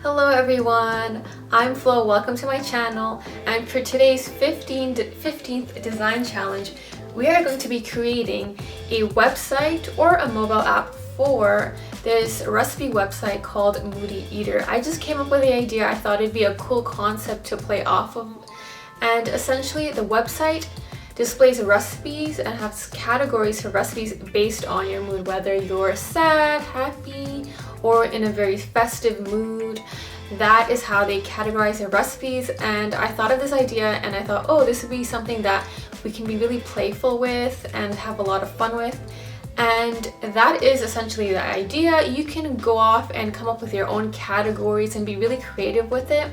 Hello everyone, I'm Flo. Welcome to my channel, and for today's 15th design challenge, we are going to be creating a website or a mobile app for this recipe website called Moody Eater. I just came up with the idea. I thought it'd be a cool concept to play off of, and essentially the website displays recipes and has categories for recipes based on your mood, whether you're sad, happy, or in a very festive mood. That is how they categorize their recipes, and I thought of this idea and I thought, oh, this would be something that we can be really playful with and have a lot of fun with. And that is essentially the idea. You can go off and come up with your own categories and be really creative with it.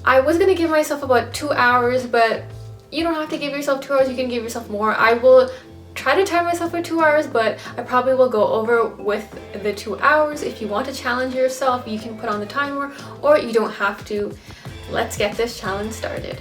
I was gonna give myself about 2 hours, but you don't have to give yourself 2 hours, you can give yourself more. I will try to time myself for 2 hours, but I probably will go over with the 2 hours. If you want to challenge yourself, you can put on the timer, or you don't have to. Let's get this challenge started.